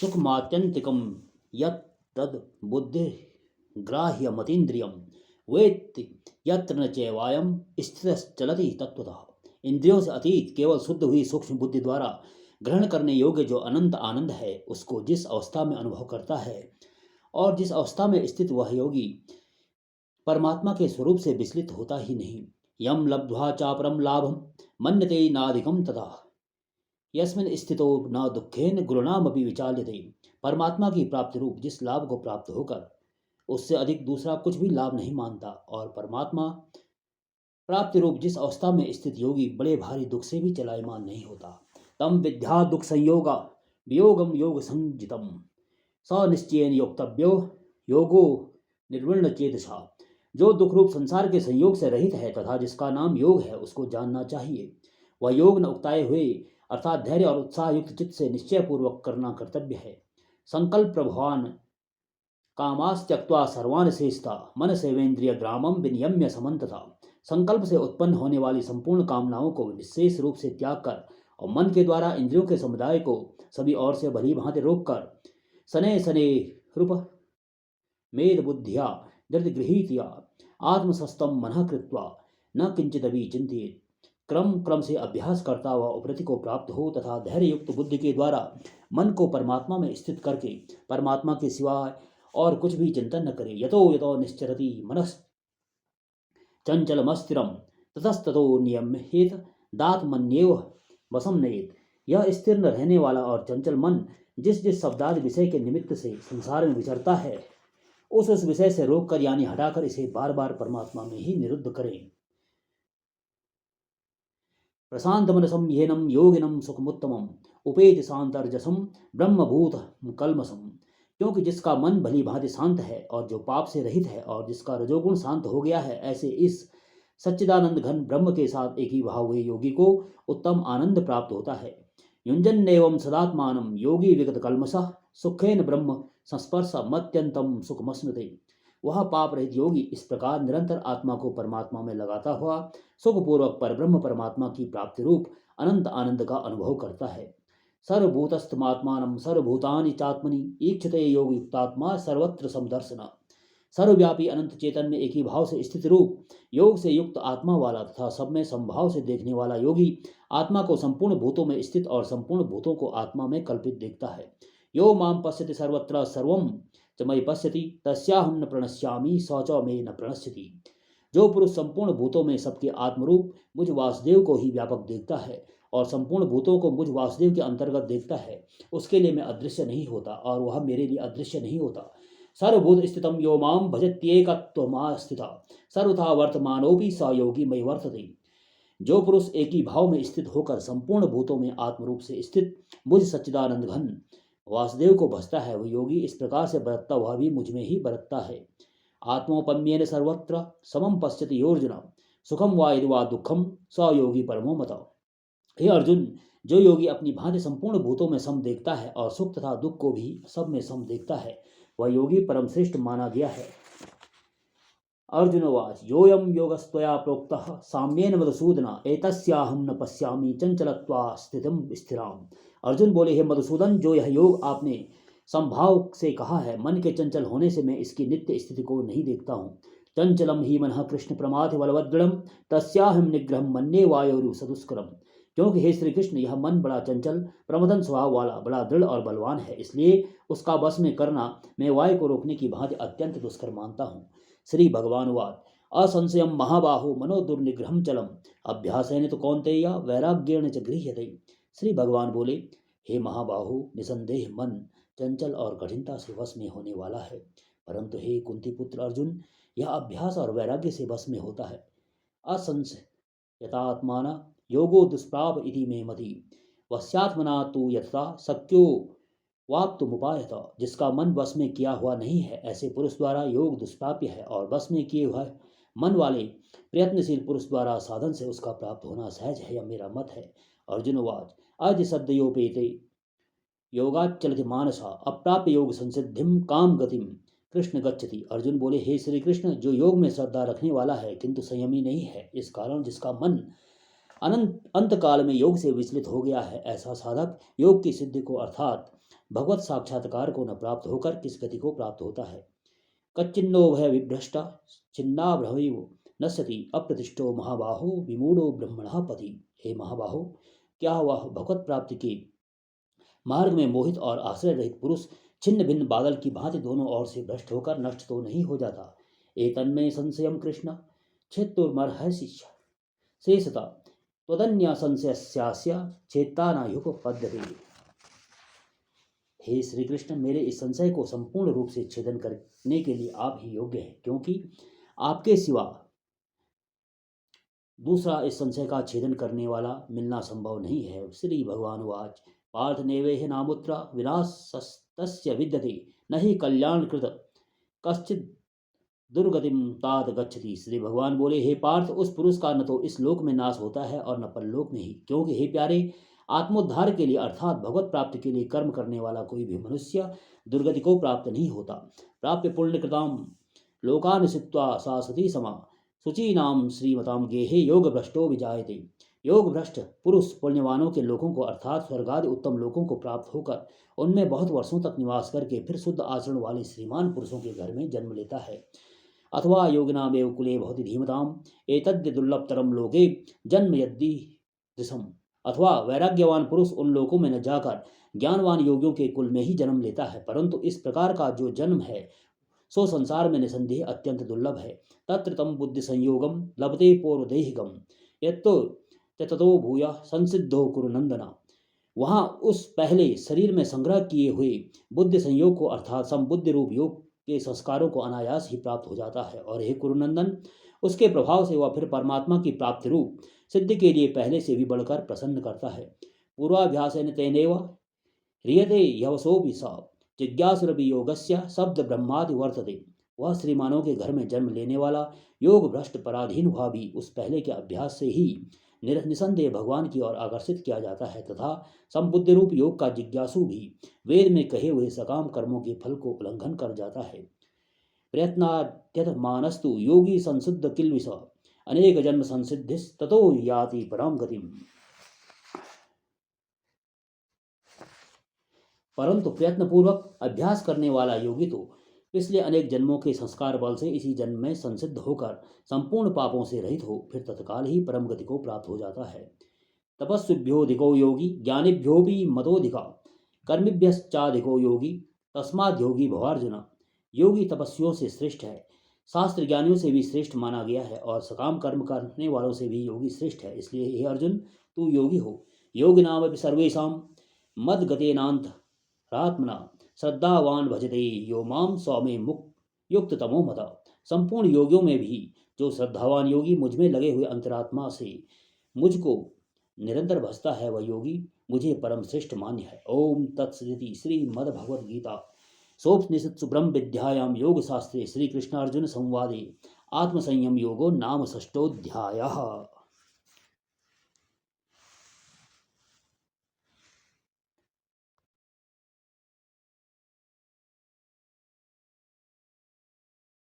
सुखमात्यंतिकम यत् तद बुद्धि ग्राह्य मतीन्द्रियम वेत्ति यत्र न चैवायम स्थितश्चलति तत्वतः। इंद्रियों से अतीत केवल शुद्ध हुई सूक्ष्म बुद्धि द्वारा ग्रहण करने योग्य जो अनंत आनंद है, उसको जिस अवस्था में अनुभव करता है और जिस अवस्था में स्थित वह योगी परमात्मा के स्वरूप से विचलित होता ही नहीं। यम लब्ध्वा चापरम लाभम मन्यते नाधिकम तथा यस्मिन् स्थितो न दुखेन गुरुणामपि विचाल्यते। परमात्मा की प्राप्ति रूप जिस लाभ को प्राप्त होकर उससे अधिक दूसरा कुछ भी लाभ नहीं मानता, और परमात्मा प्राप्ति रूप जिस अवस्था में स्थित योगी बड़े भारी दुख से भी चलायमान नहीं होता। तम विद्या दुख संयोगा वियोगम योग संजितम स निश्चयन योक्तव्यो योगो निर्विण्ण चेतसा। जो दुख रूप संसार के संयोग से रहित है तथा जिसका नाम योग है, उसको जानना चाहिए। वह योग न उकताए हुए अर्थात धैर्य और उत्साह युक्त चित्त से निश्चय पूर्वक करना कर्तव्य है। संकल्प प्रभवान कामास्त्यक्त्वा सर्वान शेषता मन सेवेंद्रिय ग्रामम विनियम्य समन्तता। संकल्प से उत्पन्न होने वाली संपूर्ण कामनाओं को निशेष रूप से त्याग कर और मन के द्वारा इंद्रियों के समुदाय को सभी ओर से भली भांति रोक कर सने सने रूप मेद बुद्धिया धृत गृहीतिया आत्मसस्तम मनः कृत्वा न किंचित अभी चिंतित क्रम क्रम से अभ्यास करता हुआ उपरति को प्राप्त हो तथा धैर्य युक्त बुद्धि के द्वारा मन को परमात्मा में स्थित करके परमात्मा के सिवाय और कुछ भी चिंतन न करे। यतो यतो निश्चरति मनस् चंचलमस्थिरम ततस्ततो नियम्येत दात्मन्येव वशम नयेत। यह स्थिर न रहने वाला और चंचल मन जिस जिस शब्दादि विषय के निमित्त से संसार में विचरता है, उस विषय से रोककर यानी हटाकर इसे बार बार परमात्मा में ही निरुद्ध करें। प्रशांत मनसम येनम योगिनम सुखमुत्तमम उपेति शांतर्जसम ब्रह्मभूत कलमसम। क्योंकि जिसका मन भली भांति शांत है और जो पाप से रहित है और जिसका रजोगुण शांत हो गया है, ऐसे इस सच्चिदानंद घन ब्रह्म के साथ एक ही भाव हुए योगी को उत्तम आनंद प्राप्त होता है। युंजन एवं सदात्मानम योगी विगत कलमसः सुखेन ब्रह्म संस्पर्श मत्यंतम सुखमस्नुते। वह पाप रहित योगी इस प्रकार निरंतर आत्मा को परमात्मा में लगाता हुआ सुखपूर्वक परब्रह्म परमात्मा की प्राप्ति रूप अनंत आनंद का अनुभव करता है। सर्वभूतस्थमात्मानं सर्वभूतानि चात्मनि ईक्षते योग युक्तात्मा सर्वत्र समदर्शन। सर्वव्यापी अनंत चेतन में एक ही भाव से स्थित रूप योग से युक्त आत्मा वाला तथा सब में समभाव से देखने वाला योगी आत्मा को संपूर्ण भूतों में स्थित और संपूर्ण भूतों को आत्मा में कल्पित देखता है। यो माम पश्यति सर्वत्र सर्वम च मयि पश्यति तस्याहं न प्रणश्यामि स च मे न प्रणश्यति। जो पुरुष संपूर्ण भूतों में सबके आत्मरूप मुझ वासुदेव को ही व्यापक देखता है और संपूर्ण भूतों को मुझ वासुदेव के अंतर्गत देखता है, उसके लिए मैं अदृश्य नहीं होता और वह मेरे लिए अदृश्य नहीं होता। सर्वभूत स्थितम यो माम भजत्येकत्वमास्थिता सर्वथा वर्तमानोपि स योगी मयि वर्तते। जो पुरुष एक ही भाव में स्थित होकर संपूर्ण भूतों में आत्मरूप से स्थित मुझ सच्चिदानंद घन वासुदेव को भजता है, वह योगी इस प्रकार से बरतता हुआ भी मुझ में ही बरतता है। आत्मोपम्येन सर्वत्र समम पश्यति योर्जुन सुखम वा यदि वा दुखम स योगी परमो मत। हे अर्जुन, जो योगी अपनी भांति संपूर्ण भूतों में सम देखता है और सुख तथा दुख को भी सब में सम देखता है, वह योगी परम श्रेष्ठ माना गया है। अर्जुनवाच योऽयं योगस्त्वया प्रोक्तः साम्येन मधुसूदन एतस्याहं न पश्यामि चंचलत्वा स्थितिम स्थिराम। अर्जुन बोले, हे मधुसूदन, जो यह योग आपने संभाव से कहा है, मन के चंचल होने से मैं इसकी नित्य स्थिति को नहीं देखता हूँ। चंचलम ही मनः कृष्ण प्रमाथि बलवद्दृढ़म तस्याहं निग्रहं मन्ये वायोरु सदुष्करम। क्योंकि हे श्री कृष्ण, यह मन बड़ा चंचल प्रमदन स्वभाव वाला बड़ा दृढ़ और बलवान है, इसलिए उसका बस में करना मैं वायु को रोकने की भांति अत्यंत दुष्कर मानता हूँ। श्री भगवानुवाद असंशयम महाबाहु मनो दुर्निग्रहम चलम अभ्यासेन तो कौन्तेय वैराग्येण च गृह्यते। श्री भगवान बोले, हे महाबाहु, निसंदेह मन चंचल और कठिनता से वश में होने वाला है, परंतु हे कुंती पुत्र अर्जुन, यह अभ्यास और वैराग्य से वश में होता है। असंशयतात्माना योगो दुष्प्राप इति मे मति वश्यात्मना तु यथा शक्यो वाप्तुमुपायत। जिसका मन वश में किया हुआ नहीं है, ऐसे पुरुष द्वारा योग दुष्प्राप्य है और वश में किए हुए मन वाले प्रयत्नशील पुरुष द्वारा साधन से उसका प्राप्त होना सहज है, यह मेरा मत है। अर्जुनवाच अज शब्दयोपेते योगाचलति मानसा अप्राप्य योग संसिद्धिम काम गतिम कृष्ण गच्छति। अर्जुन बोले, हे श्री कृष्ण, जो योग में श्रद्धा रखने वाला है किंतु संयमी नहीं है, इस कारण जिसका मन अनंत अंत काल में योग से विचलित हो गया है, ऐसा साधक योग की सिद्धि को अर्थात भगवत साक्षात्कार को न प्राप्त होकर किस गति को प्राप्त होता है। कच्चिन्नो भय विभ्रष्टा छिन्नाभ्रमैव नश्यति अप्रतिष्ठो महाबाहो विमूढ़ो ब्रह्मणः पति। हे महाबाहो, क्या वह भगवत प्राप्ति के मार्ग में मोहित और आश्रय रहित पुरुष छिन्न भिन्न बादल की भांति दोनों ओर से भ्रष्ट होकर नष्ट तो नहीं हो जाता। एतन्मे संशयम कृष्ण क्षेत्रुर्मर्हसि शेषता त्वदन्य संशयस्यास्य चेतानायुपपद्यते। हे श्री कृष्ण, मेरे इस संशय को संपूर्ण रूप से छेदन करने के लिए आप ही योग्य हैं, क्योंकि आपके सिवा दूसरा इस संशय का छेदन करने वाला मिलना संभव नहीं है। श्री भगवान वाच पार्थ नेवेह नामुत्र विनाशस्तस्य विद्यते न ही कल्याणकृत कश्चित दुर्गतिम तात गच्छति। श्री भगवान बोले, हे पार्थ, उस पुरुष का न तो इस लोक में नाश होता है और न परलोक में ही, क्योंकि हे प्यारे, आत्मोद्धार के लिए अर्थात भगवत प्राप्ति के लिए कर्म करने वाला कोई भी मनुष्य दुर्गति को प्राप्त नहीं होता। प्राप्य पुण्यकृताम लोकान सित्वा शाश्वती समा शुचीनाम श्रीमताम गेहे योग भ्रष्टो विजायते। योग भ्रष्ट पुरुष पुण्यवानों के लोकों को अर्थात स्वर्गादि उत्तम लोकों को प्राप्त होकर उनमें बहुत वर्षों तक निवास करके फिर शुद्ध आचरण वाले श्रीमान पुरुषों के घर में जन्म लेता है। अथवा योगिनामेव कुले भवति धीमताम एतद्य दुर्लभतरम लोके जन्म यदि दृशम। अथवा वैराग्यवान पुरुष उन लोकों में न जाकर ज्ञानवान योगियों के कुल में ही जन्म लेता है, परंतु इस प्रकार का जो जन्म है सो संसार में निसंदेह अत्यंत दुर्लभ है। तत्र तम बुद्धि संयोगम लभते पूर्वदेहिकम यत्तो ततो भूय संसिद्धो कुरुनंदना। वहाँ उस पहले शरीर में संग्रह किए हुए बुद्धि संयोग को अर्थात समबुद्धि रूप योग के संस्कारों को अनायास ही प्राप्त हो जाता है। और हे कुरुनंदन, उसके प्रभाव से वह फिर परमात्मा की प्राप्ति रूप सिद्धि के लिए पहले से भी बढ़कर प्रसन्न करता है। पूर्वाभ्यासेन तेनेव ह्रियते यवसोऽपि स जिज्ञासुरपि योगस्य शब्द ब्रह्मादि वर्तते। वह श्रीमानों के घर में जन्म लेने वाला योग भ्रष्ट पराधीन हुआ भी उस पहले के अभ्यास से ही निसंदेह भगवान की ओर आकर्षित किया जाता है, तथा संबुद्धि रूप योग का जिज्ञासु भी वेद में कहे हुए सकाम कर्मों के फल को उल्लंघन कर जाता है। प्रयत्नाद्यत मानस्तु योगी संशुद्ध किल्विष अनेक जन्म संसिद्धिस ततो याति परम गतिम। परंतु प्रयत्नपूर्वक अभ्यास करने वाला योगी तो पिछले अनेक जन्मों के संस्कार बल से इसी जन्म में संसिद्ध होकर संपूर्ण पापों से रहित हो फिर तत्काल ही परम गति को प्राप्त हो जाता है। तपस्विभ्योधिको योगी ज्ञानिभ्योपि मतोधिका कर्मिभ्यश्चाधिको योगी तस्माद् योगी भवार्जुन। योगी तपस्वियों से श्रेष्ठ है, शास्त्र ज्ञानियों से भी श्रेष्ठ माना गया है, और सकाम कर्म करने वालों से भी योगी श्रेष्ठ है। इसलिए हे अर्जुन, तू योगी हो। योगी नाम अपि सर्वेषां मद्गतेनांत रात्मना श्रद्धावान भजते यो माम सौमे मुक्त युक्त तमो मता। संपूर्ण योगियों में भी जो श्रद्धावान योगी मुझ में लगे हुए अंतरात्मा से मुझको निरंतर भजता है, वह योगी मुझे परम श्रेष्ठ मान्य है। ओम तत्सदिति श्रीमद् भगवद गीता सोपनिषत्सु ब्रह्म विद्यायां योग शास्त्रे श्री कृष्णार्जुन संवादे आत्मसंयम योगो नाम षष्ठोऽध्यायः।